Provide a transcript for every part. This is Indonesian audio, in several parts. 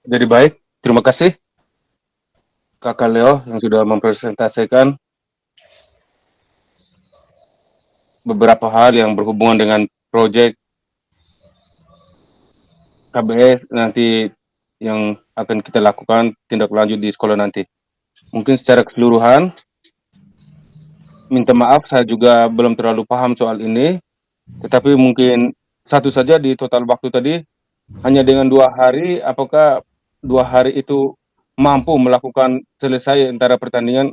Jadi baik, terima kasih Kakak Leo yang sudah mempresentasikan beberapa hal yang berhubungan dengan proyek KBS nanti yang akan kita lakukan tindak lanjut di sekolah nanti. Mungkin secara keseluruhan, minta maaf saya juga belum terlalu paham soal ini, tetapi mungkin satu saja di total waktu tadi, hanya dengan 2 hari, apakah 2 hari itu mampu melakukan selesai antara pertandingan,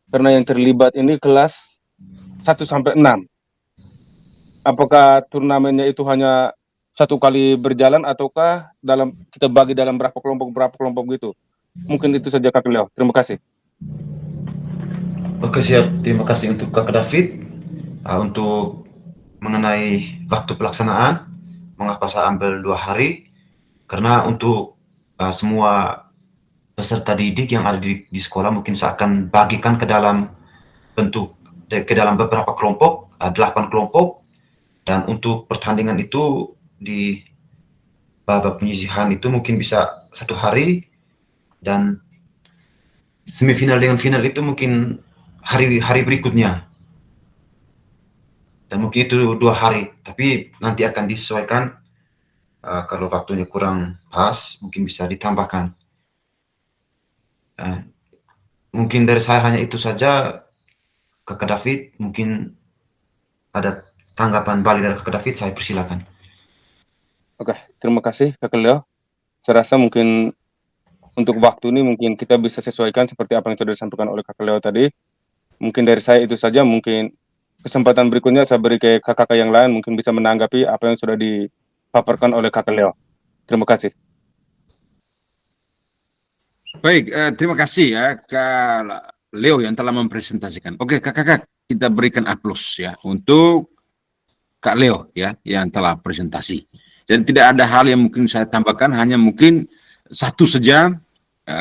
karena yang terlibat ini kelas 1 sampai 6. Apakah turnamennya itu hanya satu kali berjalan ataukah kita bagi dalam berapa kelompok gitu? Mungkin itu saja Kak Leo. Terima kasih. Oke siap, terima kasih untuk Kakak David. Untuk mengenai waktu pelaksanaan, mengapa saya ambil 2 hari? Karena untuk semua peserta didik yang ada di sekolah mungkin saya akan bagikan ke dalam bentuk ke dalam beberapa kelompok, 8 kelompok, dan untuk pertandingan itu di babak penyisihan itu mungkin bisa 1 hari, dan semifinal dengan final itu mungkin hari-hari berikutnya, dan mungkin itu 2 hari, tapi nanti akan disesuaikan. Kalau waktunya kurang pas mungkin bisa ditambahkan. Mungkin dari saya hanya itu saja. Kakak David, mungkin ada tanggapan balik dari Kakak David, saya persilakan. Oke, terima kasih Kak Leo. Saya rasa mungkin untuk waktu ini mungkin kita bisa sesuaikan seperti apa yang sudah disampaikan oleh Kak Leo tadi. Mungkin dari saya itu saja, mungkin kesempatan berikutnya saya beri ke kakak yang lain, mungkin bisa menanggapi apa yang sudah dipaparkan oleh Kak Leo. Terima kasih. Baik, terima kasih ya Kak Leo yang telah mempresentasikan. Oke, kakak, kita berikan aplaus ya untuk Kak Leo ya yang telah presentasi. Dan tidak ada hal yang mungkin saya tambahkan, hanya mungkin satu saja.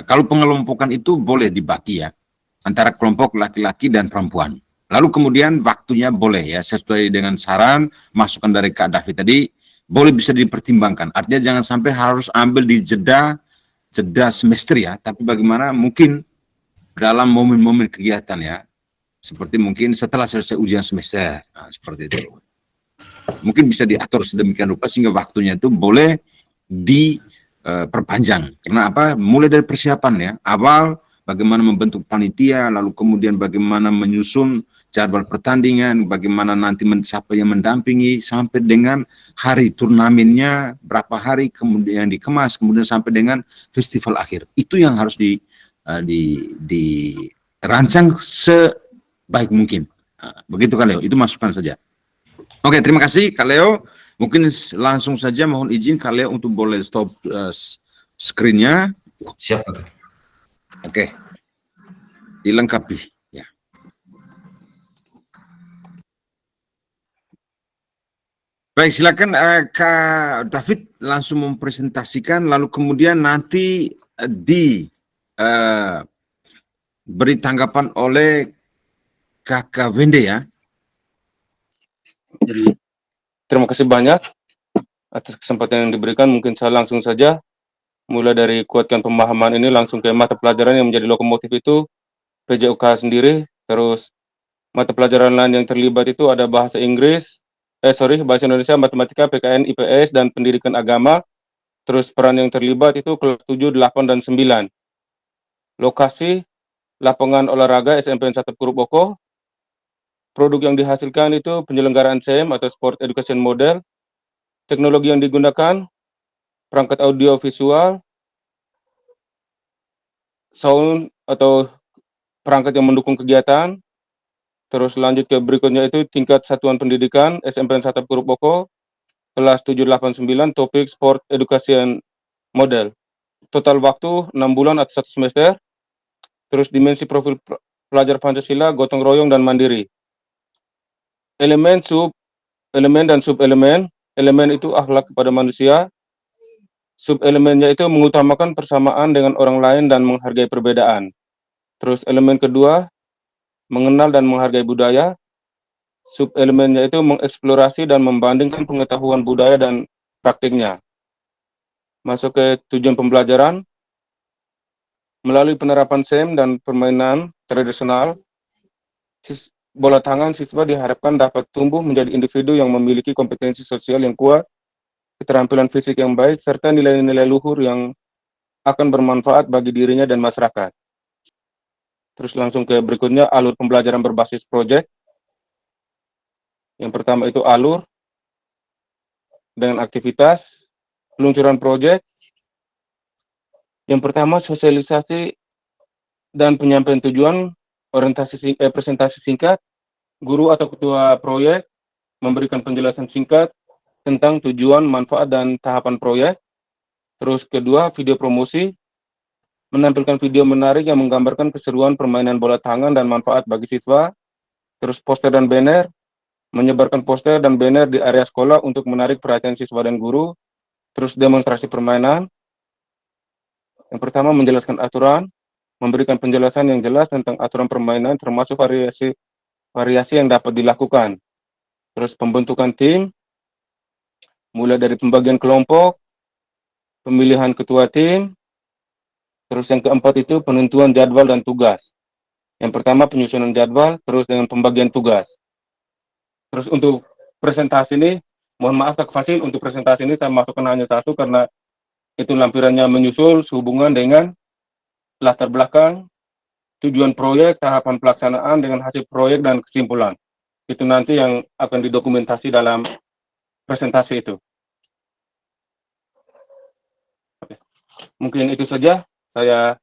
Kalau pengelompokan itu boleh dibagi ya antara kelompok laki-laki dan perempuan. Lalu kemudian waktunya boleh ya sesuai dengan saran masukan dari Kak David tadi, boleh bisa dipertimbangkan. Artinya jangan sampai harus ambil di jeda semester ya, tapi bagaimana mungkin dalam momen-momen kegiatan ya, seperti mungkin setelah selesai ujian semester, nah, seperti itu. Mungkin bisa diatur sedemikian rupa sehingga waktunya itu boleh diperpanjang. Karena apa? Mulai dari persiapan ya, awal bagaimana membentuk panitia, lalu kemudian bagaimana menyusun jadwal pertandingan, bagaimana nanti siapa yang mendampingi, sampai dengan hari turnamennya, berapa hari kemudian dikemas, kemudian sampai dengan festival akhir. Itu yang harus dirancang sebaik mungkin. Begitu Kak Leo, itu masukan saja. Oke, terima kasih Kak Leo. Mungkin langsung saja mohon izin Kak Leo untuk boleh stop screen-nya. Siap, Kakak. Oke, dilengkapi. Ya. Baik, silakan Kak David langsung mempresentasikan, lalu kemudian nanti beri tanggapan oleh Kakak Wende ya. Jadi terima kasih banyak atas kesempatan yang diberikan. Mungkin saya langsung saja mulai dari kuatkan pemahaman ini langsung ke mata pelajaran yang menjadi lokomotif itu PJOK sendiri. Terus mata pelajaran lain yang terlibat itu ada bahasa Inggris, bahasa Indonesia, matematika, PKN, IPS, dan pendidikan agama. Terus peran yang terlibat itu kelas 7, 8, dan 9. Lokasi lapangan olahraga SMPN 1 Kurub Boko. Produk yang dihasilkan itu penyelenggaraan SEM atau Sport Education Model. Teknologi yang digunakan, perangkat audio visual, sound atau perangkat yang mendukung kegiatan. Terus lanjut ke berikutnya itu tingkat satuan pendidikan SMPN 1 Kurub Boko, kelas 7, 8, 9, topik Sport Education Model. Total waktu 6 bulan atau 1 semester. Terus dimensi profil pelajar Pancasila, gotong royong, dan mandiri. Elemen dan sub-elemen. Elemen itu akhlak kepada manusia. Sub-elemennya itu mengutamakan persamaan dengan orang lain dan menghargai perbedaan. Terus elemen kedua, mengenal dan menghargai budaya. Sub-elemennya itu mengeksplorasi dan membandingkan pengetahuan budaya dan praktiknya. Masuk ke tujuan pembelajaran, Melalui penerapan SEM dan permainan tradisional, bola tangan siswa diharapkan dapat tumbuh menjadi individu yang memiliki kompetensi sosial yang kuat, keterampilan fisik yang baik, serta nilai-nilai luhur yang akan bermanfaat bagi dirinya dan masyarakat. Terus langsung ke berikutnya, alur pembelajaran berbasis proyek. Yang pertama itu alur dengan aktivitas, peluncuran proyek. Yang pertama sosialisasi dan penyampaian tujuan, presentasi singkat, guru atau ketua proyek memberikan penjelasan singkat tentang tujuan, manfaat, dan tahapan proyek. Terus kedua, video promosi, menampilkan video menarik yang menggambarkan keseruan permainan bola tangan dan manfaat bagi siswa. Terus poster dan banner, menyebarkan poster dan banner di area sekolah untuk menarik perhatian siswa dan guru. Terus demonstrasi permainan. Yang pertama, menjelaskan aturan, memberikan penjelasan yang jelas tentang aturan permainan termasuk variasi yang dapat dilakukan. Terus pembentukan tim, mulai dari pembagian kelompok, pemilihan ketua tim. Terus yang keempat itu penentuan jadwal dan tugas. Yang pertama penyusunan jadwal, terus dengan pembagian tugas. Terus untuk presentasi ini, mohon maaf Kak Fasil, untuk presentasi ini saya masukkan hanya satu karena itu lampirannya menyusul sehubungan dengan latar belakang, tujuan proyek, tahapan pelaksanaan dengan hasil proyek dan kesimpulan. Itu nanti yang akan didokumentasi dalam presentasi itu. Oke. Mungkin itu saja. Saya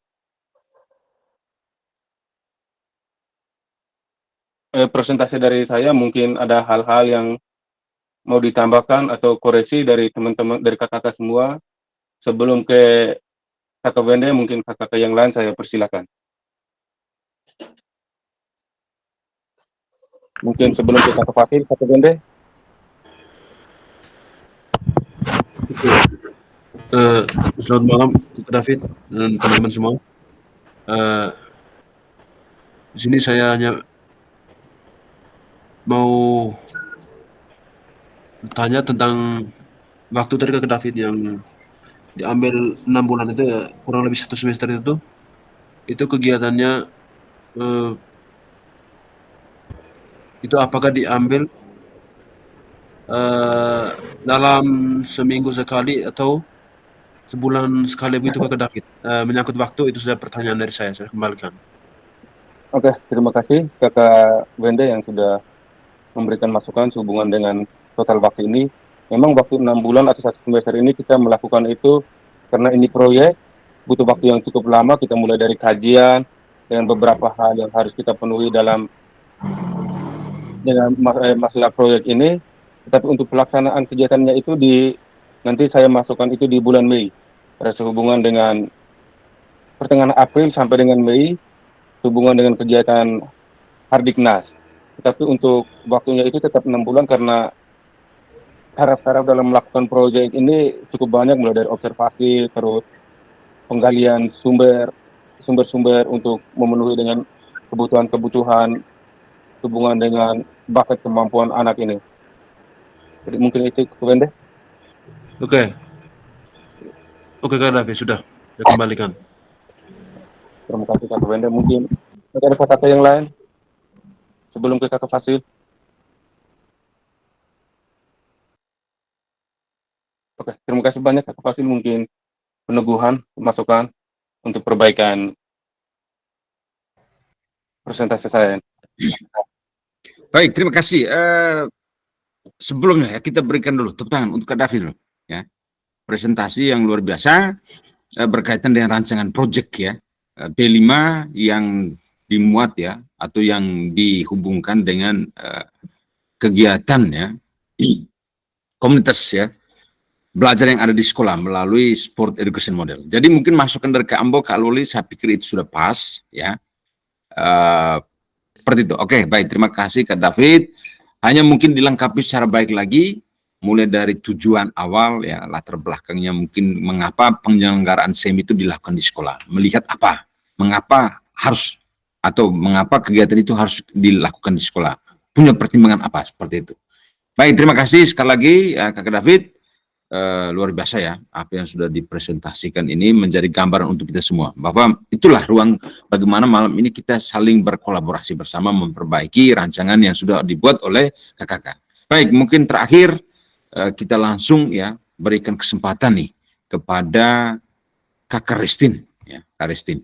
presentasi dari saya, mungkin ada hal-hal yang mau ditambahkan atau koreksi dari teman-teman, dari kakak-kakak semua. Sebelum ke kakak Wende, mungkin kakak-kakak yang lain saya persilakan. Mungkin sebelum ke kakak Fasil, kakak Wende. Selamat malam, Kak David dan teman-teman semua. Di sini saya hanya mau bertanya tentang waktu tadi Kak David yang diambil 6 bulan itu ya, kurang lebih 1 semester itu kegiatannya itu apakah diambil dalam seminggu sekali atau sebulan sekali begitu Kak David? Menyangkut waktu itu sudah pertanyaan dari saya kembalikan. Oke, terima kasih kakak Wende yang sudah memberikan masukan sehubungan dengan total waktu ini. Memang waktu 6 bulan atau 1 semester ini kita melakukan itu karena ini proyek, butuh waktu yang cukup lama. Kita mulai dari kajian dengan beberapa hal yang harus kita penuhi dengan masalah proyek ini. Tetapi untuk pelaksanaan kegiatannya itu nanti saya masukkan itu di bulan Mei. Pada sehubungan dengan pertengahan April sampai dengan Mei, hubungan dengan kegiatan Hardiknas. Tetapi untuk waktunya itu tetap 6 bulan karena taraf-taraf dalam melakukan proyek ini cukup banyak, mulai dari observasi, terus penggalian sumber-sumber untuk memenuhi dengan kebutuhan-kebutuhan hubungan dengan bakat kemampuan anak ini. Jadi mungkin itu Wende. Oke, Kak David, sudah kembalikan. Terima kasih Kak Wende. Mungkin ada kata-kata yang lain sebelum ke Kak Fasil. Oke, terima kasih banyak Kak Fasil. Mungkin peneguhan, masukan untuk perbaikan presentasi saya. Baik, terima kasih. Sebelumnya ya, kita berikan dulu tepuk tangan untuk Kak David dulu, ya. Presentasi yang luar biasa berkaitan dengan rancangan proyek ya, P5 yang dimuat ya, atau yang dihubungkan dengan kegiatan ya, komunitas ya, belajar yang ada di sekolah melalui sport education model. Jadi mungkin masukan dari Kak Ambo, Kak Luli, saya pikir itu sudah pas ya. Seperti itu. Oke, baik. Terima kasih Kak David. Hanya mungkin dilengkapi secara baik lagi, mulai dari tujuan awal ya, latar belakangnya mungkin mengapa penyelenggaraan SEM itu dilakukan di sekolah, melihat apa, mengapa harus atau mengapa kegiatan itu harus dilakukan di sekolah, punya pertimbangan apa, seperti itu. Baik, terima kasih sekali lagi ya, Kak David. luar biasa ya, apa yang sudah dipresentasikan ini menjadi gambaran untuk kita semua, bahwa itulah ruang bagaimana malam ini kita saling berkolaborasi bersama memperbaiki rancangan yang sudah dibuat oleh kakak. Baik, mungkin terakhir kita langsung ya berikan kesempatan nih kepada Kakak Ristin, ya, Kak Ristin.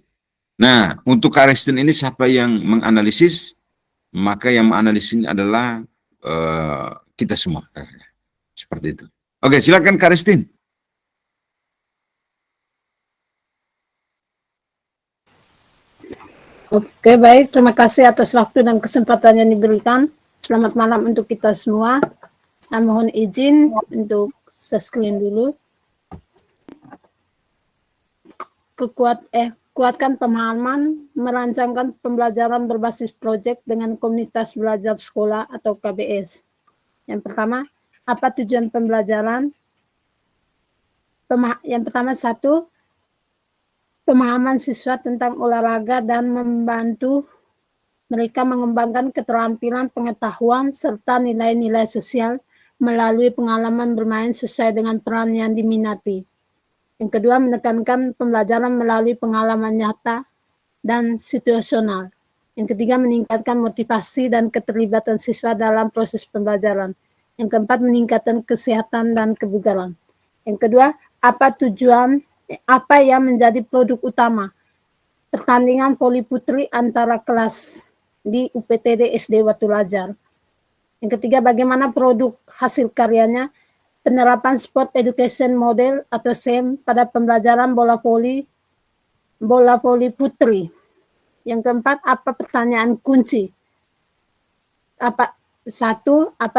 Nah, untuk Kak Ristin ini siapa yang menganalisis? Maka yang menganalisis ini adalah kita semua, kakak. Seperti itu. Oke, silakan Kak Ristin. Oke, baik. Terima kasih atas waktu dan kesempatan yang diberikan. Selamat malam untuk kita semua. Saya mohon izin untuk screen dulu. Kuatkan pemahaman, merancangkan pembelajaran berbasis proyek dengan komunitas belajar sekolah atau KBS. Yang pertama, apa tujuan pembelajaran? Yang pertama, 1, pemahaman siswa tentang olahraga dan membantu mereka mengembangkan keterampilan, pengetahuan, serta nilai-nilai sosial melalui pengalaman bermain sesuai dengan peran yang diminati. Yang kedua, menekankan pembelajaran melalui pengalaman nyata dan situasional. Yang ketiga, meningkatkan motivasi dan keterlibatan siswa dalam proses pembelajaran. Yang keempat, meningkatkan kesehatan dan kebugaran. Yang kedua, apa yang menjadi produk utama pertandingan voli putri antara kelas di UPTD SD Watu Lajar. Yang ketiga, bagaimana produk hasil karyanya penerapan Sport Education Model atau SEM pada pembelajaran bola voli putri. Yang keempat, apa pertanyaan kunci? Apa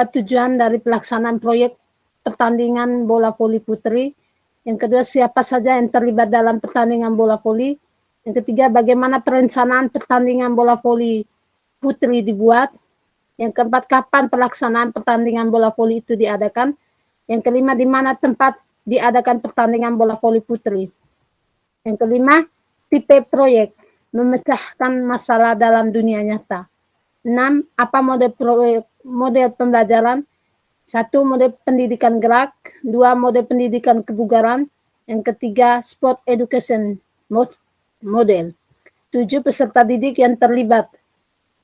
tujuan dari pelaksanaan proyek pertandingan bola voli putri? Yang kedua, siapa saja yang terlibat dalam pertandingan bola voli? Yang ketiga, bagaimana perencanaan pertandingan bola voli putri dibuat? Yang keempat, kapan pelaksanaan pertandingan bola voli itu diadakan? Yang kelima, di mana tempat diadakan pertandingan bola voli putri? Yang kelima, tipe proyek, memecahkan masalah dalam dunia nyata. 6, apa model pembelajaran? 1, model pendidikan gerak. 2, model pendidikan kebugaran. Yang ketiga, Sport Education Model. 7, peserta didik yang terlibat.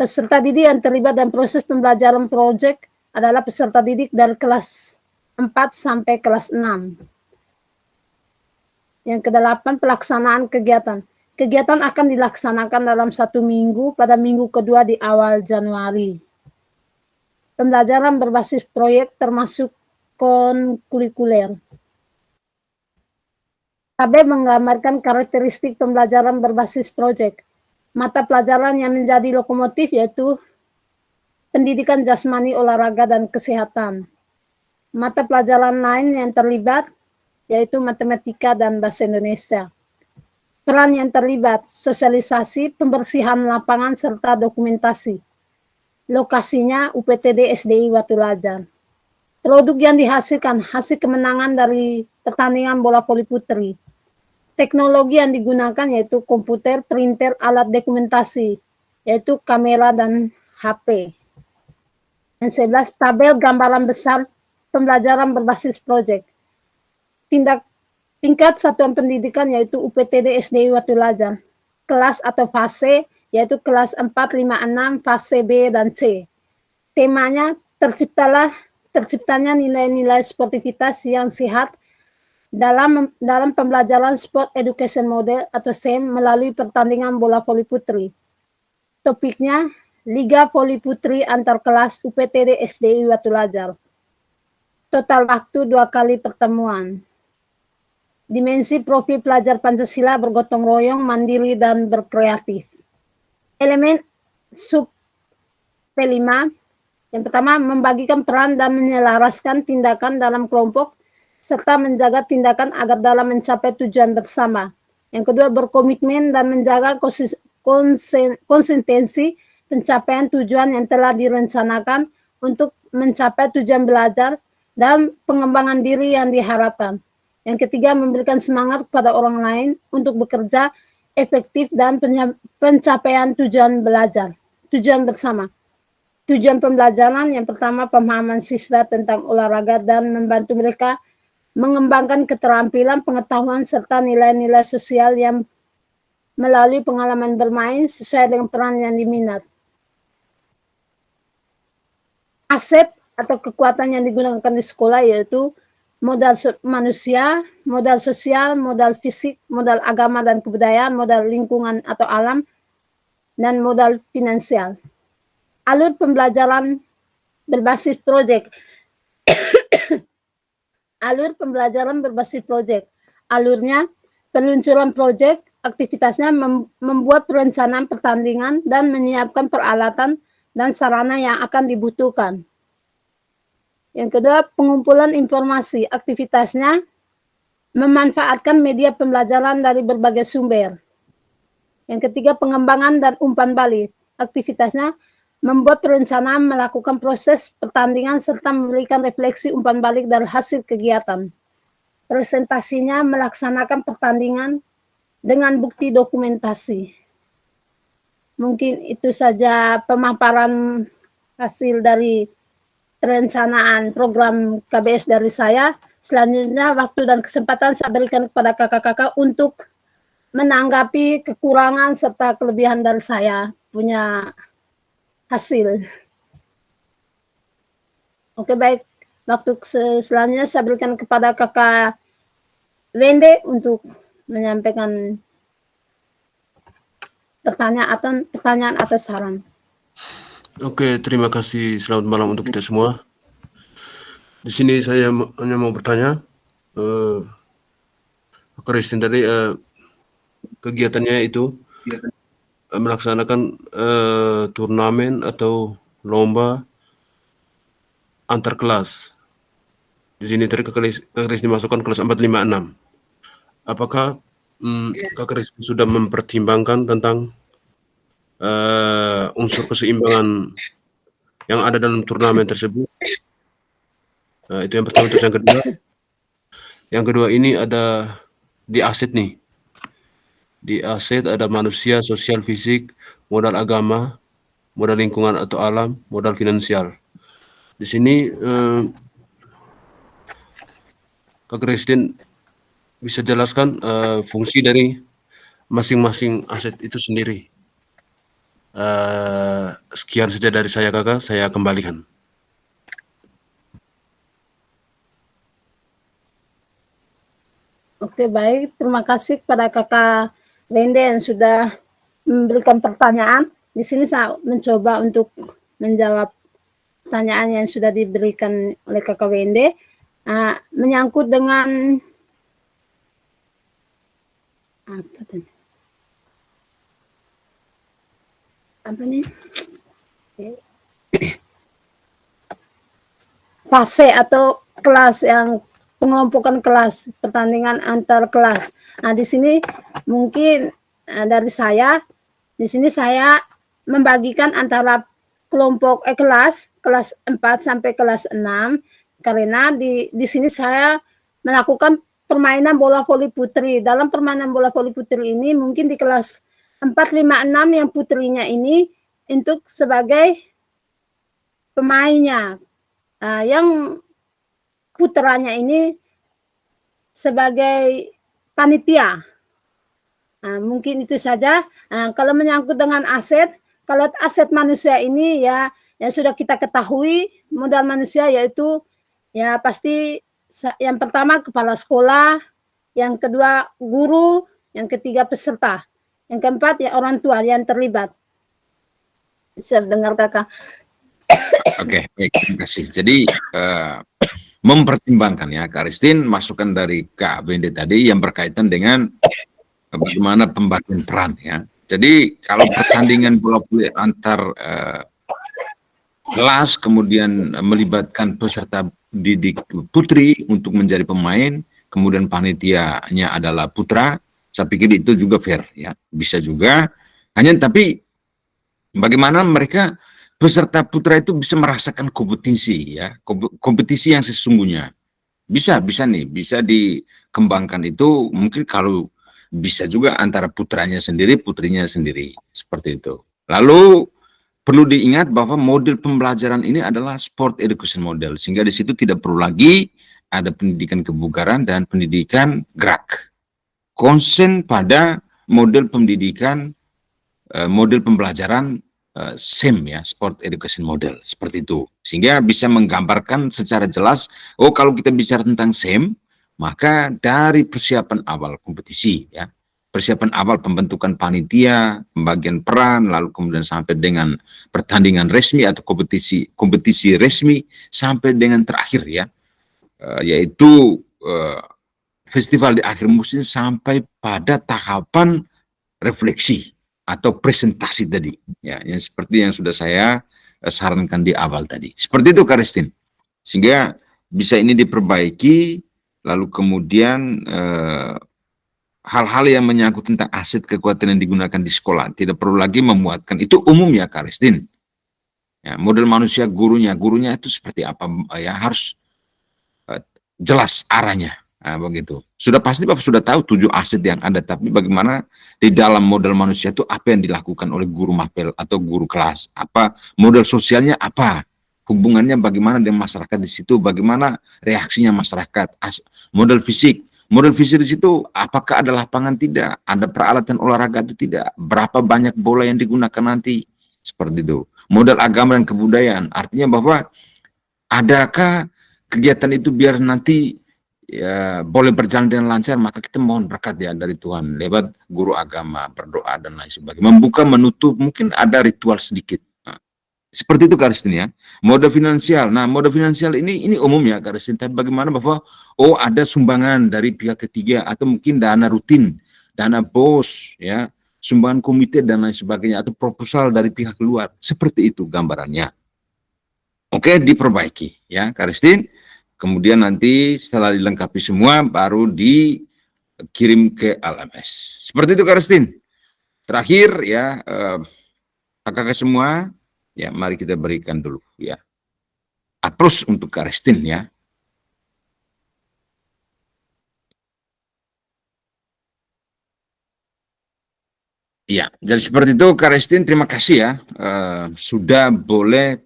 Peserta didik yang terlibat dalam proses pembelajaran proyek adalah peserta didik dari kelas 4 sampai kelas 6. Yang kedelapan, pelaksanaan kegiatan. Kegiatan akan dilaksanakan dalam 1 minggu pada minggu kedua di awal Januari. Pembelajaran berbasis proyek termasuk konkurikuler. Tabel menggambarkan karakteristik pembelajaran berbasis proyek. Mata pelajaran yang menjadi lokomotif yaitu pendidikan jasmani, olahraga, dan kesehatan. Mata pelajaran lain yang terlibat yaitu matematika dan bahasa Indonesia. Peran yang terlibat, sosialisasi, pembersihan lapangan, serta dokumentasi. Lokasinya UPTD SDI Watu Lajar. Produk yang dihasilkan, hasil kemenangan dari pertandingan bola voli putri. Teknologi yang digunakan yaitu komputer, printer, alat dokumentasi, yaitu kamera dan HP. Yang 11, tabel gambaran besar pembelajaran berbasis proyek. Tingkat satuan pendidikan yaitu UPTD SDI Watu Lajar. Kelas atau fase yaitu kelas 4, 5, 6, fase B dan C. Temanya terciptanya nilai-nilai sportivitas yang sehat dalam pembelajaran Sport Education Model atau SEM melalui pertandingan bola voli putri. Topiknya Liga Voli Putri antar kelas UPTD SDI Watu Lajar. Total waktu 2 kali pertemuan. Dimensi profil pelajar Pancasila bergotong royong, mandiri, dan berkreatif. Elemen sub P5. Yang pertama, membagikan peran dan menyelaraskan tindakan dalam kelompok serta menjaga tindakan agar dalam mencapai tujuan bersama. Yang kedua, berkomitmen dan menjaga konsistensi pencapaian tujuan yang telah direncanakan untuk mencapai tujuan belajar dan pengembangan diri yang diharapkan. Yang ketiga, memberikan semangat kepada orang lain untuk bekerja efektif dan pencapaian tujuan belajar, tujuan bersama. Tujuan pembelajaran yang pertama, pemahaman siswa tentang olahraga dan membantu mereka mengembangkan keterampilan, pengetahuan, serta nilai-nilai sosial yang melalui pengalaman bermain sesuai dengan peran yang diminat. Aset atau kekuatan yang digunakan di sekolah yaitu modal manusia, modal sosial, modal fisik, modal agama dan kebudayaan, modal lingkungan atau alam, dan modal finansial. Alur pembelajaran berbasis proyek. Alur pembelajaran berbasis proyek. Alurnya, peluncuran proyek, aktivitasnya membuat perencanaan pertandingan dan menyiapkan peralatan dan sarana yang akan dibutuhkan. Yang kedua, pengumpulan informasi. Aktivitasnya memanfaatkan media pembelajaran dari berbagai sumber. Yang ketiga, pengembangan dan umpan balik. Aktivitasnya membuat perencanaan, melakukan proses pertandingan, serta memberikan refleksi umpan balik dari hasil kegiatan. Presentasinya melaksanakan pertandingan dengan bukti dokumentasi. Mungkin itu saja pemaparan hasil dari perencanaan program KBS dari saya. Selanjutnya waktu dan kesempatan saya berikan kepada kakak-kakak untuk menanggapi kekurangan serta kelebihan dari saya punya hasil. Oke, baik. Waktu selanjutnya saya berikan kepada kakak Wende untuk menyampaikan pertanyaan atau saran. Oke, terima kasih. Selamat malam untuk kita semua. Di sini saya hanya mau bertanya, Christine tadi kegiatannya itu melaksanakan turnamen atau lomba antar kelas. Di sini tadi Kak Christine dimasukkan kelas 4, 5, 6. Apakah Kak Christine sudah mempertimbangkan tentang unsur keseimbangan yang ada dalam turnamen tersebut? Itu yang pertama. Terus yang kedua ini ada di aset nih. Di aset ada manusia, sosial, fisik, modal agama, modal lingkungan atau alam, modal finansial. Di sini Kak Christine bisa jelaskan fungsi dari masing-masing aset itu sendiri. Sekian saja dari saya, Kakak. Saya kembalikan. Oke, baik. Terima kasih kepada kakak Wende yang sudah memberikan pertanyaan. Di sini saya mencoba untuk menjawab pertanyaan yang sudah diberikan oleh kakak Wende. Menyangkut dengan apa nih? Fase atau kelas yang pengelompokan kelas, pertandingan antar kelas. Nah, di sini mungkin dari saya, di sini saya membagikan antara kelompok kelas 4 sampai kelas 6, karena di sini saya melakukan permainan bola voli putri. Dalam permainan bola voli putri ini mungkin di kelas 4, 5, 6 yang putrinya ini untuk sebagai pemainnya. Yang putranya ini sebagai panitia. Mungkin itu saja. Kalau menyangkut dengan aset, kalau aset manusia ini ya yang sudah kita ketahui, modal manusia yaitu ya pasti yang pertama kepala sekolah, yang kedua guru, yang ketiga peserta, yang keempat ya orang tua yang terlibat. Bisa dengar kakak. Oke, baik, terima kasih. Jadi mempertimbangkan ya, Kak Christine, masukan dari Kak Wende tadi yang berkaitan dengan bagaimana pembagian peran ya. Jadi kalau pertandingan bola voli antar kelas kemudian melibatkan peserta didik putri untuk menjadi pemain, kemudian panitianya adalah putra, saya pikir itu juga fair ya, bisa juga. Hanya tapi bagaimana mereka peserta putra itu bisa merasakan kompetisi ya, kompetisi yang sesungguhnya. Bisa nih, bisa dikembangkan itu mungkin kalau bisa juga antara putranya sendiri, putrinya sendiri, seperti itu. Lalu perlu diingat bahwa model pembelajaran ini adalah sport education model, sehingga di situ tidak perlu lagi ada pendidikan kebugaran dan pendidikan gerak. Konsen pada model pendidikan, model pembelajaran SEM ya, Sport Education Model, seperti itu. Sehingga bisa menggambarkan secara jelas, oh kalau kita bicara tentang SEM, maka dari persiapan awal kompetisi ya, persiapan awal pembentukan panitia, pembagian peran, lalu kemudian sampai dengan pertandingan resmi atau kompetisi resmi, sampai dengan terakhir ya, yaitu festival di akhir musim sampai pada tahapan refleksi atau presentasi tadi ya, yang seperti yang sudah saya sarankan di awal tadi. Seperti itu Kak Restin. Sehingga bisa ini diperbaiki, lalu kemudian hal-hal yang menyangkut tentang aset kekuatan yang digunakan di sekolah tidak perlu lagi memuatkan, itu umum ya Kak Restin. Ya, model manusia gurunya itu seperti apa ya, harus jelas arahnya. Nah, begitu. Sudah pasti Bapak sudah tahu 7 aset yang ada, tapi bagaimana di dalam model manusia itu apa yang dilakukan oleh guru mapel atau guru kelas, apa model sosialnya, apa hubungannya bagaimana dengan masyarakat di situ, bagaimana reaksinya masyarakat, model fisik di situ, apakah ada lapangan, tidak ada peralatan olahraga itu, tidak berapa banyak bola yang digunakan nanti, seperti itu. Model agama dan kebudayaan, artinya bahwa adakah kegiatan itu biar nanti ya boleh berjalan dengan lancar, maka kita mohon berkat ya dari Tuhan lewat guru agama, berdoa dan lain sebagainya, membuka menutup, mungkin ada ritual sedikit. Nah, seperti itu Kak Ristin ya. Mode finansial, nah mode finansial ini umum ya Kak Ristin, tapi bagaimana bahwa oh ada sumbangan dari pihak ketiga atau mungkin dana rutin, dana bos ya, sumbangan komite dan lain sebagainya, atau proposal dari pihak luar, seperti itu gambarannya. Oke, diperbaiki ya Kak Ristin. Kemudian nanti setelah dilengkapi semua, baru dikirim ke LMS. Seperti itu Kak Restin. Terakhir ya, kakak semua, ya mari kita berikan dulu ya. A+ untuk Kak Restin ya. Iya, jadi seperti itu Kak Restin, terima kasih ya, sudah boleh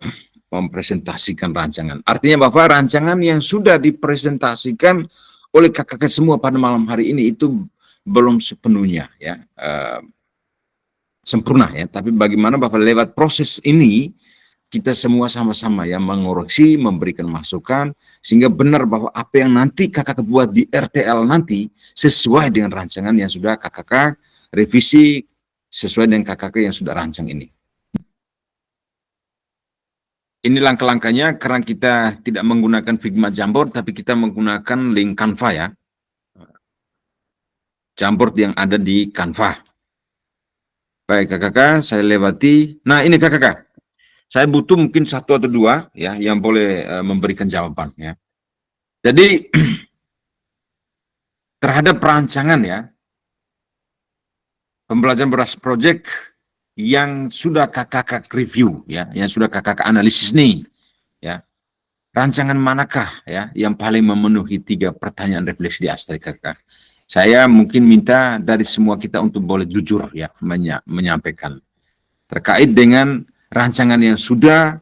mempresentasikan rancangan. Artinya bahwa rancangan yang sudah dipresentasikan oleh kakak semua pada malam hari ini itu belum sepenuhnya ya sempurna ya, tapi bagaimana bahwa lewat proses ini kita semua sama-sama ya mengoreksi, memberikan masukan, sehingga benar bahwa apa yang nanti kakak buat di RTL nanti sesuai dengan rancangan yang sudah kakak revisi, sesuai dengan kakak yang sudah rancang ini. Ini langkah-langkahnya, karena kita tidak menggunakan Figma Jamboard, tapi kita menggunakan link Canva ya. Jamboard yang ada di Canva. Baik kakak, saya lewati. Nah ini kakak, saya butuh mungkin 1 atau 2 ya, yang boleh memberikan jawaban ya. Jadi terhadap perancangan ya, pembelajaran berbasis project yang sudah kakak review ya, yang sudah kakak analisis nih ya, rancangan manakah ya yang paling memenuhi 3 pertanyaan refleksi di atas kakak? Saya mungkin minta dari semua kita untuk boleh jujur ya menyampaikan terkait dengan rancangan yang sudah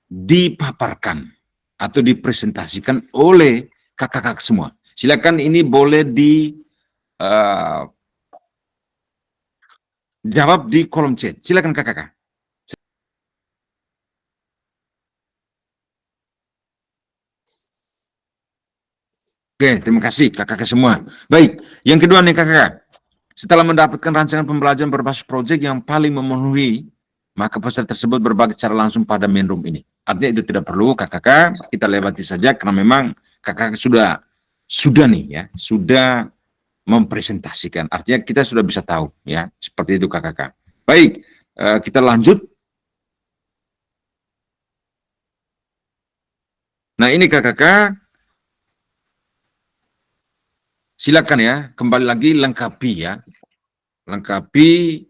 dipaparkan atau dipresentasikan oleh kakak-kakak semua. Silakan ini boleh jawab di kolom chat. Silakan kakak. Oke, terima kasih kakak semua. Baik, yang kedua nih kakak. Setelah mendapatkan rancangan pembelajaran berbasis proyek yang paling memenuhi, maka peserta tersebut berbagi secara langsung pada main room ini. Artinya itu tidak perlu kakak, kita lewati saja karena memang kakak sudah nih ya, sudah mempresentasikan. Artinya kita sudah bisa tahu ya, seperti itu kakak. Baik, kita lanjut. Nah ini kakak, silakan ya, kembali lagi lengkapi ya, lengkapi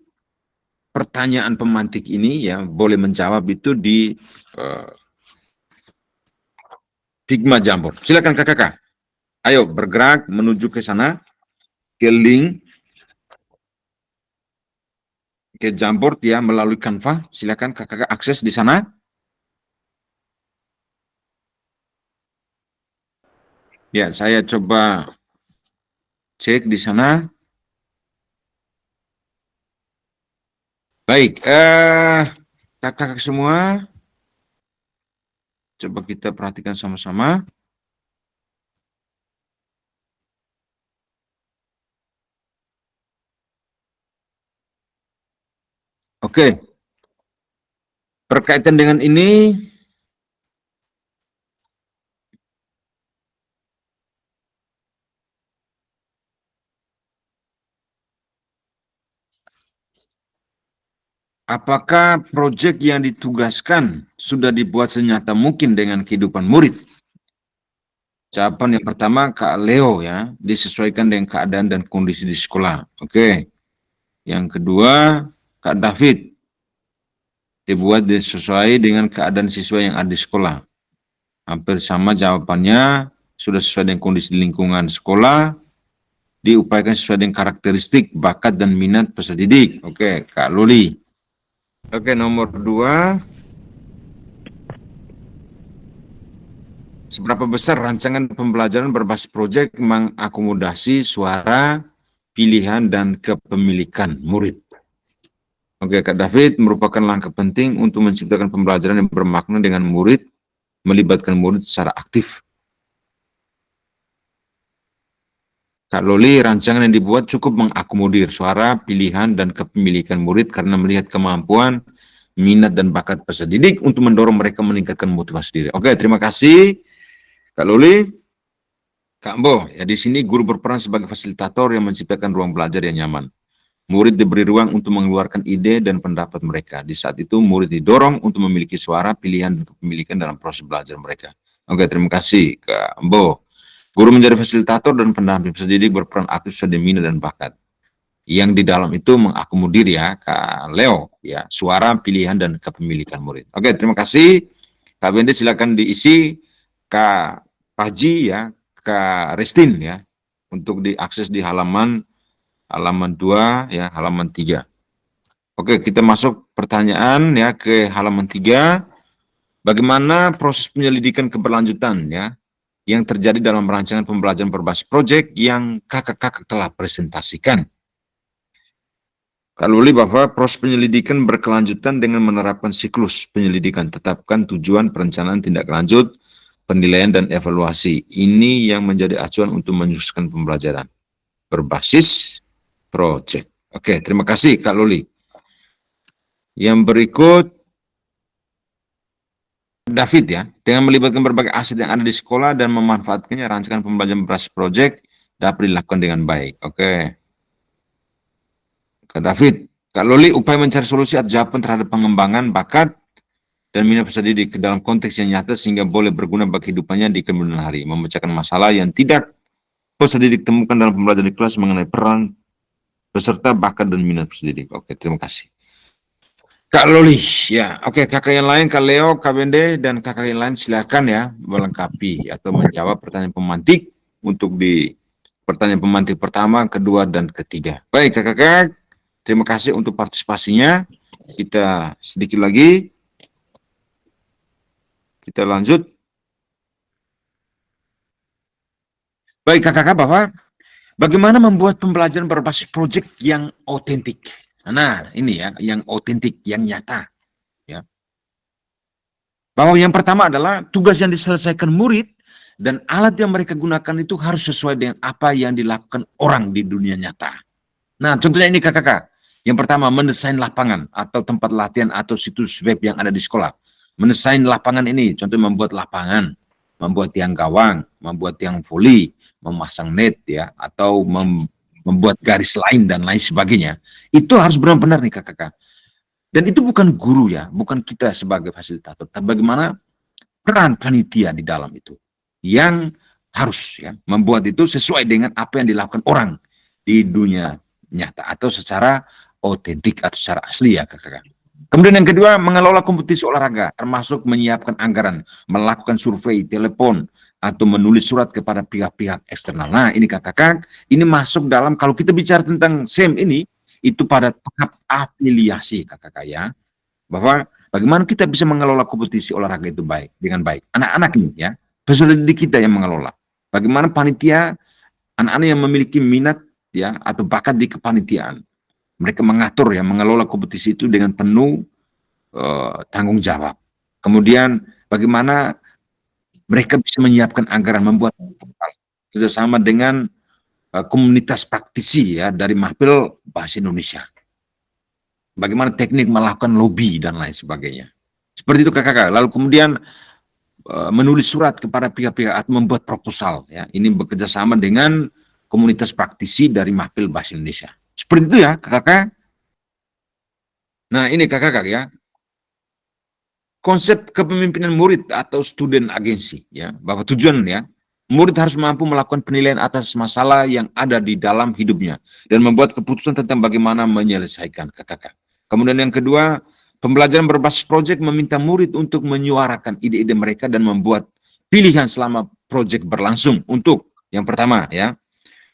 pertanyaan pemantik ini ya, boleh menjawab itu di Figma Jamboard. Silakan kakak. Ayo bergerak menuju ke sana, ke link, ke Jamboard ya melalui Canva. Silakan kakak akses di sana. Ya, saya coba cek di sana. Baik, kakak-kakak semua, coba kita perhatikan sama-sama. Oke, berkaitan dengan ini, apakah proyek yang ditugaskan sudah dibuat senyata mungkin dengan kehidupan murid? Jawaban yang pertama, Kak Leo ya, disesuaikan dengan keadaan dan kondisi di sekolah. Oke. Yang kedua, Kak David, dibuat sesuai dengan keadaan siswa yang ada di sekolah. Hampir sama jawabannya, sudah sesuai dengan kondisi lingkungan sekolah, diupayakan sesuai dengan karakteristik, bakat, dan minat peserta didik. Oke, Kak Luli. Oke, nomor 2. Seberapa besar rancangan pembelajaran berbasis proyek mengakomodasi suara, pilihan, dan kepemilikan murid? Oke, Kak David, merupakan langkah penting untuk menciptakan pembelajaran yang bermakna dengan murid, melibatkan murid secara aktif. Kak Loli, rancangan yang dibuat cukup mengakomodir suara, pilihan, dan kepemilikan murid karena melihat kemampuan, minat, dan bakat peserta didik untuk mendorong mereka meningkatkan motivasi diri. Oke, terima kasih, Kak Loli. Kak Mbo, ya di sini guru berperan sebagai fasilitator yang menciptakan ruang belajar yang nyaman. Murid diberi ruang untuk mengeluarkan ide dan pendapat mereka. Di saat itu, murid didorong untuk memiliki suara, pilihan, dan kepemilikan dalam proses belajar mereka. Oke, terima kasih, Kak Mbo. Guru menjadi fasilitator dan pendamping peserta didik berperan aktif sesuai minat dan bakat. Yang di dalam itu mengakomodir ya, Kak Leo, ya, suara, pilihan, dan kepemilikan murid. Oke, terima kasih. Kak Bende silakan diisi. Kak Paji ya, Kak Restin ya, untuk diakses di halaman 2 ya, halaman 3. Oke, kita masuk pertanyaan ya ke halaman 3. Bagaimana proses penyelidikan keberlanjutan ya yang terjadi dalam rancangan pembelajaran berbasis proyek yang kakak-kakak telah presentasikan? Kak Luli, bahwa proses penyelidikan berkelanjutan dengan menerapkan siklus penyelidikan, tetapkan tujuan, perencanaan, tindak lanjut, penilaian, dan evaluasi. Ini yang menjadi acuan untuk menyukseskan pembelajaran berbasis proyek. Oke, terima kasih Kak Luli. Yang berikut, David ya, dengan melibatkan berbagai aset yang ada di sekolah dan memanfaatkannya, rancangan pembelajaran berbasis proyek dapat dilakukan dengan baik. Oke. Kak David, Kak Loli, upaya mencari solusi atau jawaban terhadap pengembangan bakat dan minat peserta didik ke dalam konteks yang nyata sehingga boleh berguna bagi kehidupannya di kemudian hari, memecahkan masalah yang tidak peserta didik temukan dalam pembelajaran di kelas mengenai peran peserta, bakat, dan minat peserta didik. Oke, terima kasih. Kak Loli, ya, oke, kakak yang lain, Kak Leo, Kak Bende, dan kakak yang lain silakan ya melengkapi atau menjawab pertanyaan pemantik untuk di pertanyaan pemantik pertama, kedua, dan ketiga. Baik, kakak-kakak, terima kasih untuk partisipasinya. Kita sedikit lagi, kita lanjut. Baik, kakak-kakak, bahwa bagaimana membuat pembelajaran berbasis proyek yang otentik. Nah, ini ya, yang otentik, yang nyata. Ya. Bahwa yang pertama adalah tugas yang diselesaikan murid dan alat yang mereka gunakan itu harus sesuai dengan apa yang dilakukan orang di dunia nyata. Nah, contohnya ini kakak-kakak. Yang pertama, mendesain lapangan atau tempat latihan atau situs web yang ada di sekolah. Mendesain lapangan ini, contohnya membuat lapangan, membuat tiang gawang, membuat tiang voli, memasang net ya, atau membuat garis lain dan lain sebagainya. Itu harus benar-benar nih kakak-kakak. Dan itu bukan guru ya, bukan kita sebagai fasilitator, tapi bagaimana peran panitia di dalam itu yang harus ya membuat itu sesuai dengan apa yang dilakukan orang di dunia nyata atau secara otentik atau secara asli ya kakak-kakak. Kemudian yang kedua, mengelola kompetisi olahraga, termasuk menyiapkan anggaran, melakukan survei, telepon, atau menulis surat kepada pihak-pihak eksternal. Nah, ini kakak-kakak, ini masuk dalam, kalau kita bicara tentang SEM ini, itu pada tahap afiliasi kakak-kakak ya. Bahwa bagaimana kita bisa mengelola kompetisi olahraga itu dengan baik. Anak-anak ini ya, peserta didik kita yang mengelola. bagaimana panitia, anak-anak yang memiliki minat ya atau bakat di kepanitiaan, mereka mengatur ya, mengelola kompetisi itu dengan penuh tanggung jawab. Kemudian bagaimana mereka bisa menyiapkan anggaran, membuat kerjasama dengan komunitas praktisi ya dari Mahfil Bahasa Indonesia. Bagaimana teknik melakukan lobby dan lain sebagainya. Seperti itu kakak. Lalu kemudian menulis surat kepada pihak-pihak atau membuat proposal ya. Ini bekerja sama dengan komunitas praktisi dari Mahfil Bahasa Indonesia. Seperti itu ya kakak. Nah ini kakak ya. Konsep kepemimpinan murid atau student agency ya, bahwa tujuan ya, murid harus mampu melakukan penilaian atas masalah yang ada di dalam hidupnya dan membuat keputusan tentang bagaimana menyelesaikan kakak. Kemudian yang kedua, pembelajaran berbasis proyek meminta murid untuk menyuarakan ide-ide mereka dan membuat pilihan selama proyek berlangsung untuk yang pertama ya,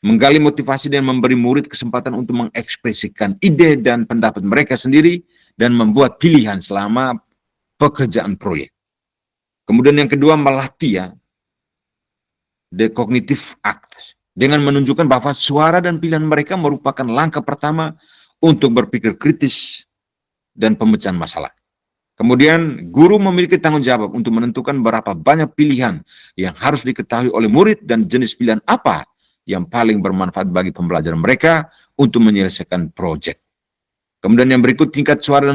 menggali motivasi dan memberi murid kesempatan untuk mengekspresikan ide dan pendapat mereka sendiri dan membuat pilihan selama pekerjaan proyek. Kemudian yang kedua, melatih ya, the cognitive act, dengan menunjukkan bahwa suara dan pilihan mereka merupakan langkah pertama untuk berpikir kritis dan pemecahan masalah. Kemudian, guru memiliki tanggung jawab untuk menentukan berapa banyak pilihan yang harus diketahui oleh murid dan jenis pilihan apa yang paling bermanfaat bagi pembelajaran mereka untuk menyelesaikan proyek. Kemudian yang berikut, tingkat suara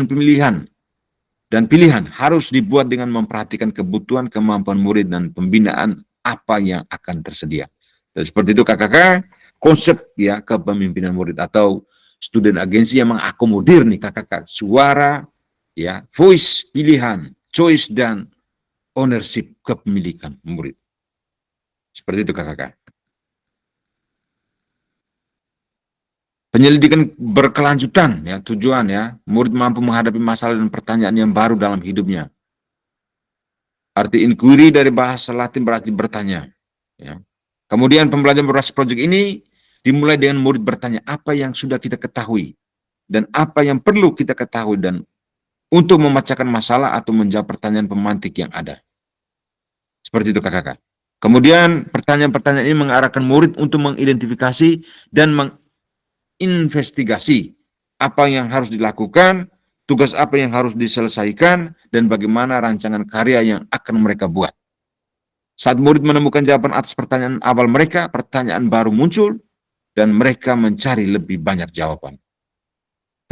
dan pilihan harus dibuat dengan memperhatikan kebutuhan, kemampuan murid, dan pembinaan apa yang akan tersedia. Dan seperti itu kakak, konsep ya kepemimpinan murid atau student agency yang mengakomodir nih kakak, suara, ya, voice, pilihan, choice, dan ownership kepemilikan murid. Seperti itu kakak. Penyelidikan berkelanjutan, ya, tujuan ya, murid mampu menghadapi masalah dan pertanyaan yang baru dalam hidupnya. Arti inquiry dari bahasa Latin berarti bertanya. Ya. Kemudian pembelajaran berbasis proyek ini dimulai dengan murid bertanya apa yang sudah kita ketahui dan apa yang perlu kita ketahui dan untuk memecahkan masalah atau menjawab pertanyaan pemantik yang ada. Seperti itu kakak. Kemudian pertanyaan-pertanyaan ini mengarahkan murid untuk mengidentifikasi dan investigasi apa yang harus dilakukan, tugas apa yang harus diselesaikan, dan bagaimana rancangan karya yang akan mereka buat. Saat murid menemukan jawaban atas pertanyaan awal mereka, pertanyaan baru muncul, dan mereka mencari lebih banyak jawaban.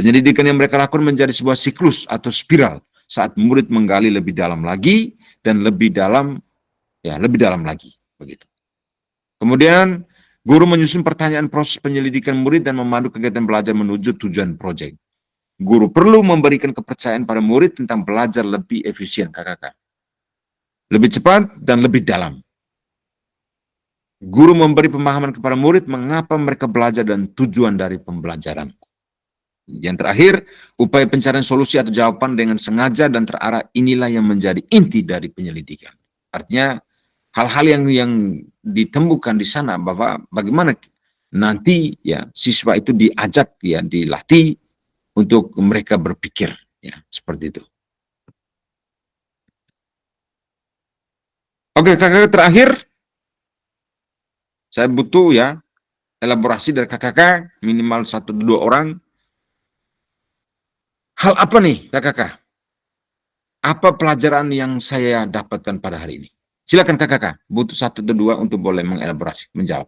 Penyelidikan yang mereka lakukan menjadi sebuah siklus atau spiral saat murid menggali lebih dalam lagi, dan lebih dalam lagi. Begitu. Kemudian, guru menyusun pertanyaan proses penyelidikan murid dan memandu kegiatan belajar menuju tujuan proyek. Guru perlu memberikan kepercayaan pada murid tentang belajar lebih efisien, kakak. Lebih cepat dan lebih dalam. Guru memberi pemahaman kepada murid mengapa mereka belajar dan tujuan dari pembelajaran. Yang terakhir, upaya pencarian solusi atau jawaban dengan sengaja dan terarah inilah yang menjadi inti dari penyelidikan. Artinya, hal-hal yang ditemukan di sana bahwa bagaimana nanti ya siswa itu diajak ya dilatih untuk mereka berpikir ya seperti itu. Oke kakak, terakhir saya butuh ya elaborasi dari kakak minimal 1-2 orang. Hal apa nih kakak? Apa pelajaran yang saya dapatkan pada hari ini? Silakan kakak, butuh 1-2 untuk boleh mengelaborasi, menjawab.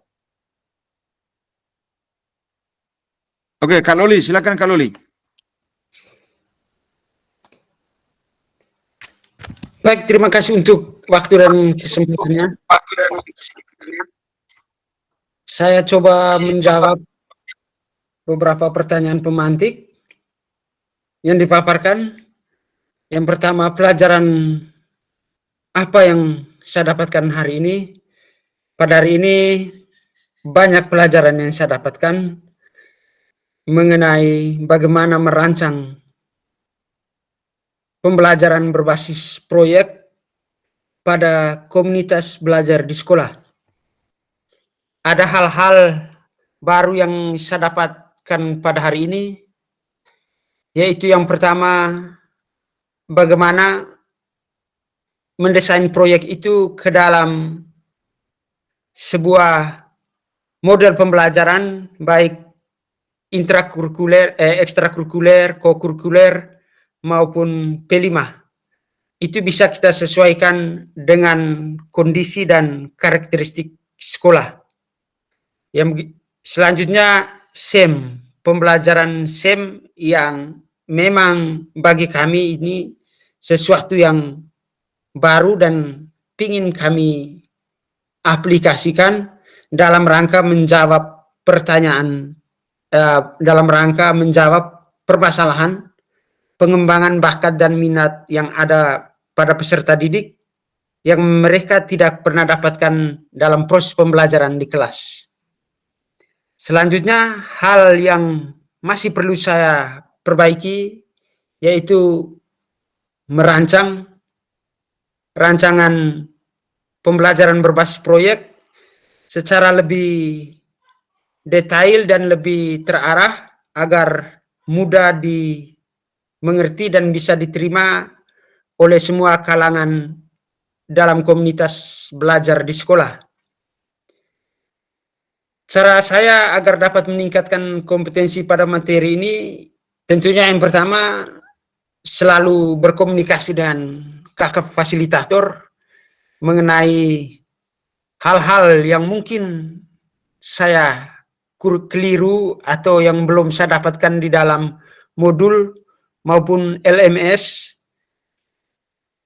Oke, Kak Loli, silakan Kak Loli. Baik, terima kasih untuk waktu dan kesempatannya. Saya coba menjawab beberapa pertanyaan pemantik yang dipaparkan. Yang pertama, pelajaran apa yang saya dapatkan hari ini. Pada hari ini banyak pelajaran yang saya dapatkan mengenai bagaimana merancang pembelajaran berbasis proyek pada komunitas belajar di sekolah. Ada hal-hal baru yang saya dapatkan pada hari ini, yaitu yang pertama, bagaimana mendesain proyek itu ke dalam sebuah model pembelajaran baik intrakurikuler, ekstrakurikuler, kokurikuler maupun P5. Itu bisa kita sesuaikan dengan kondisi dan karakteristik sekolah. Yang selanjutnya SEM, pembelajaran SEM yang memang bagi kami ini sesuatu yang baru dan ingin kami aplikasikan dalam rangka menjawab pertanyaan, dalam rangka menjawab permasalahan pengembangan bakat dan minat yang ada pada peserta didik yang mereka tidak pernah dapatkan dalam proses pembelajaran di kelas. Selanjutnya, hal yang masih perlu saya perbaiki yaitu merancang rancangan pembelajaran berbasis proyek secara lebih detail dan lebih terarah agar mudah dimengerti dan bisa diterima oleh semua kalangan dalam komunitas belajar di sekolah. Cara saya agar dapat meningkatkan kompetensi pada materi ini, tentunya yang pertama selalu berkomunikasi dengan kakak fasilitator mengenai hal-hal yang mungkin saya keliru atau yang belum saya dapatkan di dalam modul maupun LMS.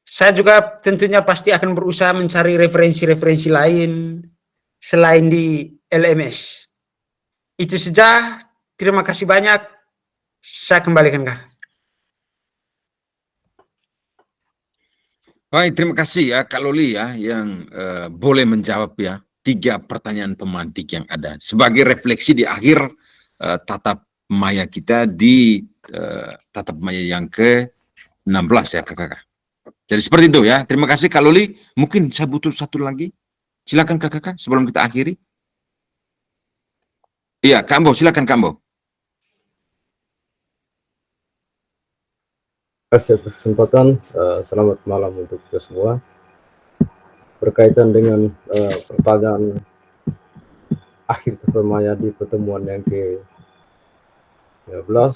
Saya juga tentunya pasti akan berusaha mencari referensi-referensi lain selain di LMS. Itu saja. Terima kasih banyak. Saya kembalikan, Kak. Baik, terima kasih ya Kak Loli ya yang boleh menjawab ya 3 pertanyaan pemantik yang ada sebagai refleksi di akhir tatap maya kita di tatap maya yang ke-16 ya Kakak. Jadi seperti itu ya. Terima kasih Kak Loli. Mungkin saya butuh satu lagi. Silakan Kakak sebelum kita akhiri. Iya, Kak Ambo, silakan Kak Ambo. Terima kasih atas kesempatan. Selamat malam untuk kita semua. Berkaitan dengan pertanyaan akhir termaya di pertemuan yang ke-15.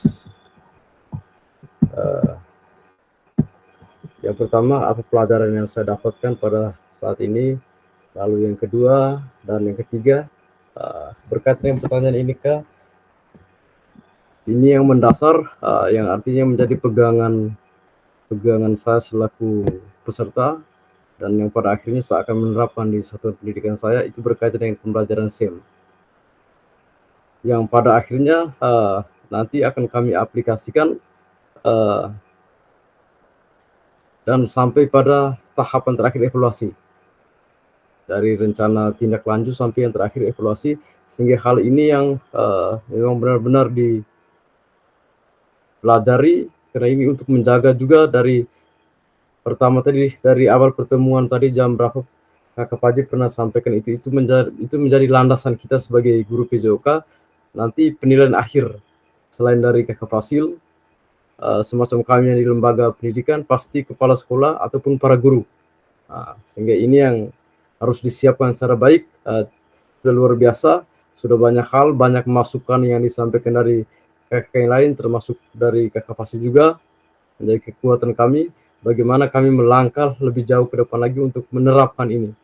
Yang pertama, apa pelajaran yang saya dapatkan pada saat ini, lalu yang kedua dan yang ketiga, berkaitan dengan pertanyaan ini, Kak, ini yang mendasar, yang artinya menjadi pegangan saya selaku peserta dan yang pada akhirnya saya akan menerapkan di satuan pendidikan saya, itu berkaitan dengan pembelajaran SEM yang pada akhirnya nanti akan kami aplikasikan dan sampai pada tahapan terakhir evaluasi, dari rencana tindak lanjut sampai yang terakhir evaluasi, sehingga hal ini yang memang benar-benar dipelajari. Karena ini untuk menjaga juga dari pertama tadi, dari awal pertemuan tadi jam berapa Kakak Paji pernah sampaikan itu menjadi landasan kita sebagai guru PJOK. Nanti penilaian akhir selain dari Kakak Fasil, semacam kami yang di lembaga pendidikan, pasti kepala sekolah ataupun para guru. Sehingga ini yang harus disiapkan secara baik. Sudah luar biasa, sudah banyak hal, banyak masukan yang disampaikan dari kakak yang lain, termasuk dari Kakak Fasil juga, menjadi kekuatan kami, bagaimana kami melangkah lebih jauh ke depan lagi untuk menerapkan ini.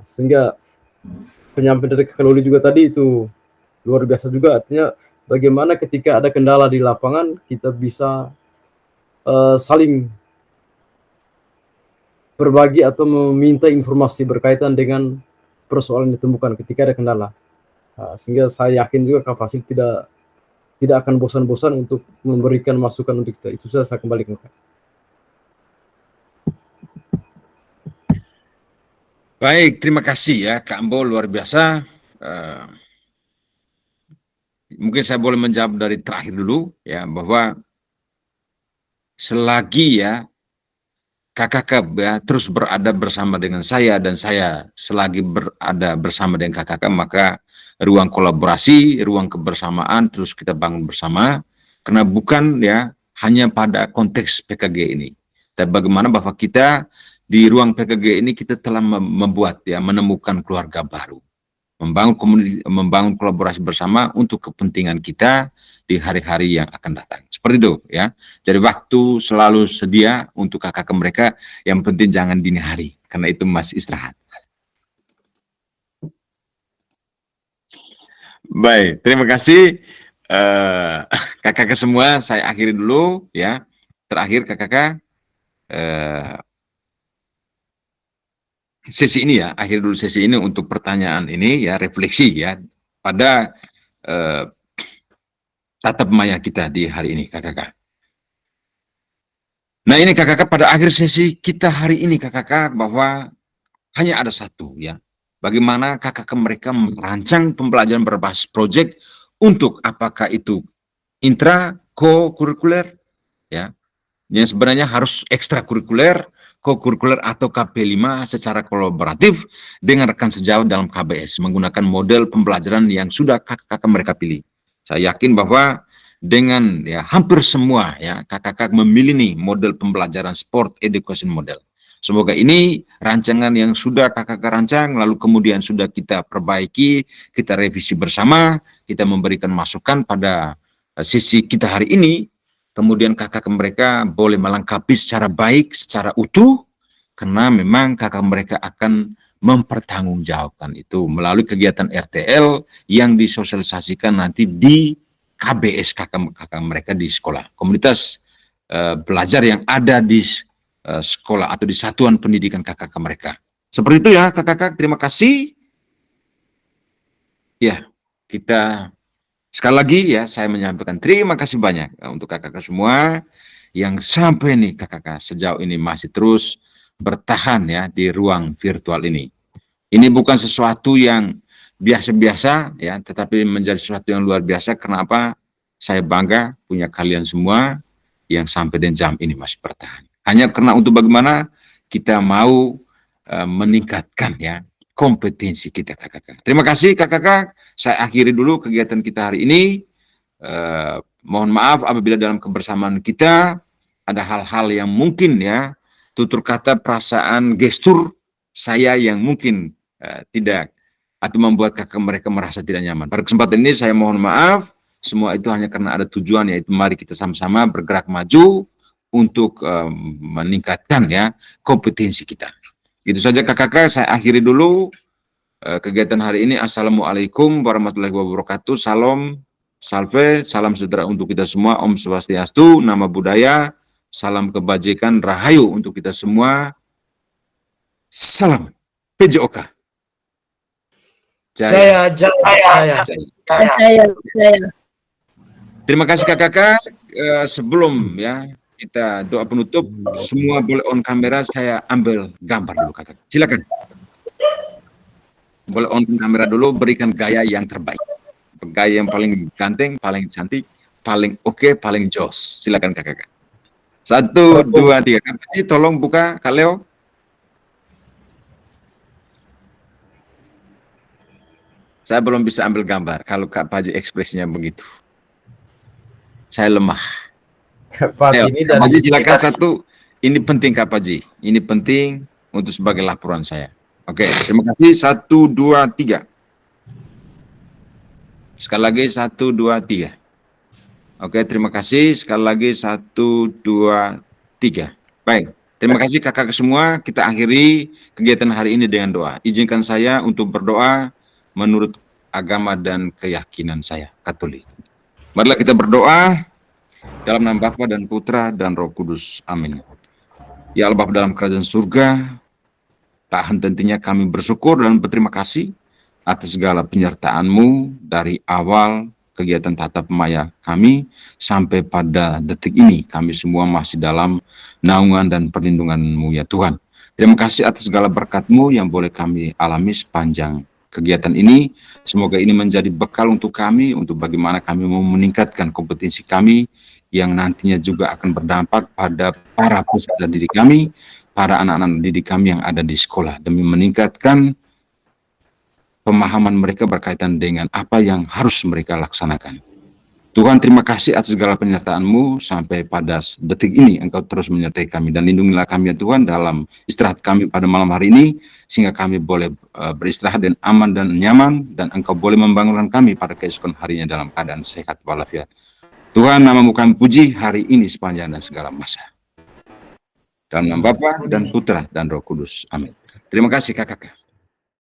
Sehingga penyampaian dari Kakak Loli juga tadi itu luar biasa juga, artinya bagaimana ketika ada kendala di lapangan, kita bisa saling berbagi atau meminta informasi berkaitan dengan persoalan yang ditemukan ketika ada kendala. Sehingga saya yakin juga Kak Fasil tidak akan bosan-bosan untuk memberikan masukan untuk kita. Itu saya kembalikan. Baik, terima kasih ya Kak Ambo, luar biasa. Mungkin saya boleh menjawab dari terakhir dulu ya, bahwa selagi ya kakak ya, terus berada bersama dengan saya dan saya selagi berada bersama dengan kakak, maka ruang kolaborasi, ruang kebersamaan terus kita bangun bersama, karena bukan ya hanya pada konteks PKG ini, tapi bagaimana bahwa kita di ruang PKG ini kita telah menemukan keluarga baru, membangun kolaborasi bersama untuk kepentingan kita di hari-hari yang akan datang. Seperti itu ya. Jadi waktu selalu sedia untuk kakak mereka, yang penting jangan dini hari karena itu masih istirahat. Baik, terima kasih kakak semua. Saya akhiri dulu ya. Terakhir kakak sesi ini ya, akhir dulu sesi ini untuk pertanyaan ini ya, refleksi ya pada tatap maya kita di hari ini kakak. Nah ini kakak pada akhir sesi kita hari ini kakak, bahwa hanya ada satu ya, bagaimana kakak mereka merancang pembelajaran berbasis proyek untuk apakah itu intra, co-kurikuler ya, yang sebenarnya harus ekstrakurikuler, co-kurikuler atau KP5 secara kolaboratif dengan rekan sejawat dalam KBS menggunakan model pembelajaran yang sudah kakak mereka pilih. Saya yakin bahwa dengan ya hampir semua ya kakak memilih nih model pembelajaran sport education model. Semoga ini rancangan yang sudah kakak rancang lalu kemudian sudah kita perbaiki, kita revisi bersama, kita memberikan masukan pada sesi kita hari ini. Kemudian kakak mereka boleh melengkapi secara baik, secara utuh, karena memang kakak mereka akan mempertanggungjawabkan itu melalui kegiatan RTL yang disosialisasikan nanti di KBS kakak mereka di sekolah. Komunitas belajar yang ada di sekolah atau di satuan pendidikan kakak mereka. Seperti itu ya kakak, terima kasih. Ya, kita sekali lagi ya saya menyampaikan terima kasih banyak untuk kakak semua yang sampai nih kakak sejauh ini masih terus bertahan ya di ruang virtual ini. Ini bukan sesuatu yang biasa-biasa ya, tetapi menjadi sesuatu yang luar biasa. Kenapa? Saya bangga punya kalian semua yang sampai dan jam ini masih bertahan. Hanya karena untuk bagaimana kita mau meningkatkan ya kompetensi kita kakak. Terima kasih kakak. Saya akhiri dulu kegiatan kita hari ini. Mohon maaf apabila dalam kebersamaan kita ada hal-hal yang mungkin ya tutur kata, perasaan, gestur saya yang mungkin tidak atau membuat kakak mereka merasa tidak nyaman. Pada kesempatan ini saya mohon maaf. Semua itu hanya karena ada tujuan, yaitu mari kita sama-sama bergerak maju untuk meningkatkan ya kompetensi kita. Itu saja kakak, saya akhiri dulu kegiatan hari ini. Assalamualaikum warahmatullahi wabarakatuh. Salam, salve, salam sejahtera untuk kita semua. Om Swastiastu, nama budaya, salam kebajikan, rahayu untuk kita semua. Salam PJOK. Jaya. Terima kasih kakak. Sebelum ya kita doa penutup, semua boleh on kamera, saya ambil gambar dulu kakak. Silakan. Boleh on kamera dulu, berikan gaya yang terbaik. Gaya yang paling ganteng, paling cantik, paling oke, paling jos. Silakan kakak. 1, 2, 3. Kak Paji, tolong buka Kak Leo. Saya belum bisa ambil gambar kalau Kak Paji ekspresinya begitu. Saya lemah. Kak Paji ini Kak Paji silakan 1. Ini penting Kak Paji. Ini penting untuk sebagai laporan saya. Oke, terima kasih. 1, 2, 3. Sekali lagi 1, 2, 3. Oke, terima kasih. Sekali lagi 1, 2, 3. Baik, terima kasih kakak semua. Kita akhiri kegiatan hari ini dengan doa. Izinkan saya untuk berdoa menurut agama dan keyakinan saya, Katolik. Marilah kita berdoa dalam nama Bapa dan Putra dan Roh Kudus. Amin. Ya Allah Bapa dalam kerajaan surga, tak henti-hentinya kami bersyukur dan berterima kasih atas segala penyertaan-Mu dari awal kegiatan tatap maya kami sampai pada detik ini. Kami semua masih dalam naungan dan perlindungan-Mu ya Tuhan. Terima kasih atas segala berkat-Mu yang boleh kami alami sepanjang kegiatan ini. Semoga ini menjadi bekal untuk kami, untuk bagaimana kami mau meningkatkan kompetensi kami yang nantinya juga akan berdampak pada para peserta didik kami, para anak-anak didik kami yang ada di sekolah, demi meningkatkan pemahaman mereka berkaitan dengan apa yang harus mereka laksanakan. Tuhan, terima kasih atas segala penyertaan-Mu sampai pada detik ini. Engkau terus menyertai kami dan lindungilah kami ya Tuhan dalam istirahat kami pada malam hari ini, sehingga kami boleh beristirahat dengan aman dan nyaman, dan Engkau boleh membangunkan kami pada keesokan harinya dalam keadaan sehat walafiat. Tuhan, nama-Mu kami puji hari ini sepanjang dan segala masa. Dalam nama Bapa dan Putra dan Roh Kudus. Amin. Terima kasih kakak.